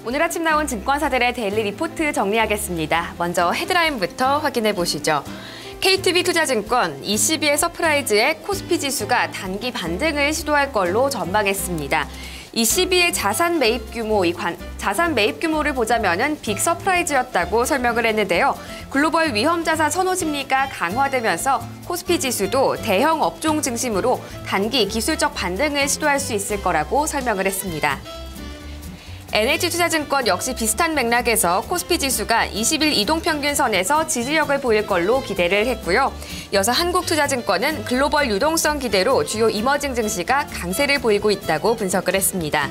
오늘 아침 나온 증권사들의 데일리 리포트 정리하겠습니다. 먼저 헤드라인부터 확인해 보시죠. KTB투자증권 22의 서프라이즈에 코스피 지수가 단기 반등을 시도할 걸로 전망했습니다. 22의 자산 매입 규모를 보자면은 빅 서프라이즈였다고 설명을 했는데요. 글로벌 위험 자산 선호 심리가 강화되면서 코스피 지수도 대형 업종 중심으로 단기 기술적 반등을 시도할 수 있을 거라고 설명을 했습니다. NH투자증권 역시 비슷한 맥락에서 코스피 지수가 20일 이동평균선에서 지지력을 보일 걸로 기대를 했고요. 이어서 한국투자증권은 글로벌 유동성 기대로 주요 이머징 증시가 강세를 보이고 있다고 분석을 했습니다.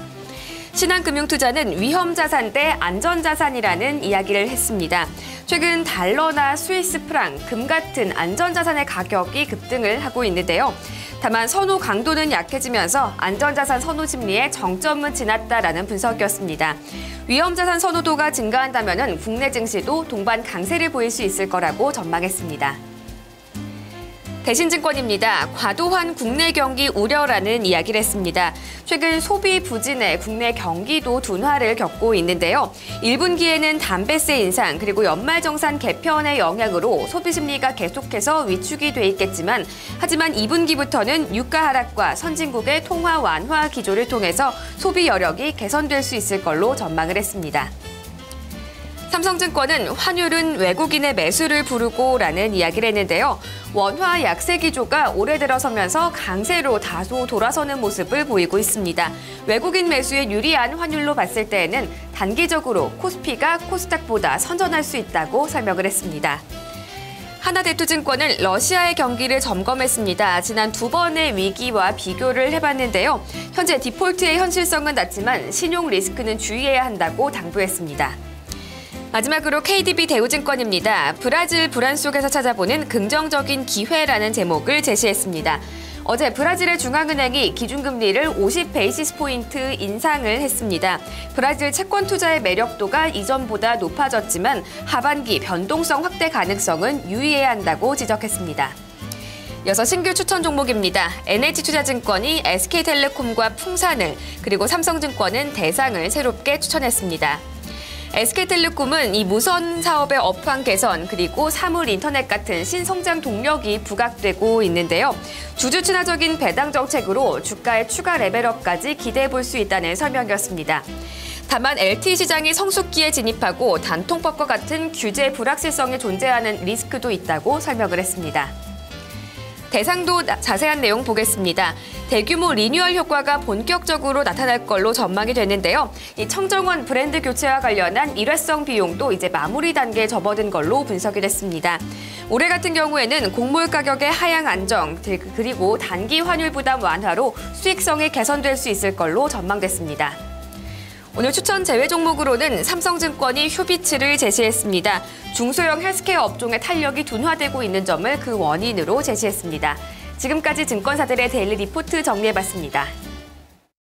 신한금융투자는 위험자산 대 안전자산이라는 이야기를 했습니다. 최근 달러나 스위스 프랑, 금 같은 안전자산의 가격이 급등을 하고 있는데요. 다만 선호 강도는 약해지면서 안전자산 선호 심리의 정점은 지났다라는 분석이었습니다. 위험자산 선호도가 증가한다면 국내 증시도 동반 강세를 보일 수 있을 거라고 전망했습니다. 대신증권입니다. 과도한 국내 경기 우려라는 이야기를 했습니다. 최근 소비 부진에 국내 경기도 둔화를 겪고 있는데요. 1분기에는 담배세 인상 그리고 연말정산 개편의 영향으로 소비 심리가 계속해서 위축이 돼 있겠지만 하지만 2분기부터는 유가 하락과 선진국의 통화 완화 기조를 통해서 소비 여력이 개선될 수 있을 걸로 전망을 했습니다. 삼성증권은 환율은 외국인의 매수를 부르고라는 이야기를 했는데요. 원화 약세 기조가 올해 들어서면서 강세로 다소 돌아서는 모습을 보이고 있습니다. 외국인 매수에 유리한 환율로 봤을 때에는 단기적으로 코스피가 코스닥보다 선전할 수 있다고 설명을 했습니다. 하나대투증권은 러시아의 경기를 점검했습니다. 지난 2번의 위기와 비교를 해봤는데요. 현재 디폴트의 현실성은 낮지만 신용 리스크는 주의해야 한다고 당부했습니다. 마지막으로 KDB 대우증권입니다. 브라질 불안 속에서 찾아보는 긍정적인 기회라는 제목을 제시했습니다. 어제 브라질의 중앙은행이 기준금리를 50베이시스 포인트 인상을 했습니다. 브라질 채권 투자의 매력도가 이전보다 높아졌지만 하반기 변동성 확대 가능성은 유의해야 한다고 지적했습니다. 이어서 신규 추천 종목입니다. NH투자증권이 SK텔레콤과 풍산을, 그리고 삼성증권은 대상을 새롭게 추천했습니다. SK텔레콤은 이 무선 사업의 업황 개선 그리고 사물 인터넷 같은 신성장 동력이 부각되고 있는데요. 주주 친화적인 배당 정책으로 주가의 추가 레벨업까지 기대해 볼 수 있다는 설명이었습니다. 다만 LTE 시장이 성숙기에 진입하고 단통법과 같은 규제 불확실성이 존재하는 리스크도 있다고 설명을 했습니다. 대상도 자세한 내용 보겠습니다. 대규모 리뉴얼 효과가 본격적으로 나타날 걸로 전망이 되는데요. 이 청정원 브랜드 교체와 관련한 일회성 비용도 이제 마무리 단계에 접어든 걸로 분석이 됐습니다. 올해 같은 경우에는 곡물 가격의 하향 안정, 그리고 단기 환율 부담 완화로 수익성이 개선될 수 있을 걸로 전망됐습니다. 오늘 추천 제외 종목으로는 삼성증권이 휴비츠를 제시했습니다. 중소형 헬스케어 업종의 탄력이 둔화되고 있는 점을 그 원인으로 제시했습니다. 지금까지 증권사들의 데일리 리포트 정리해봤습니다.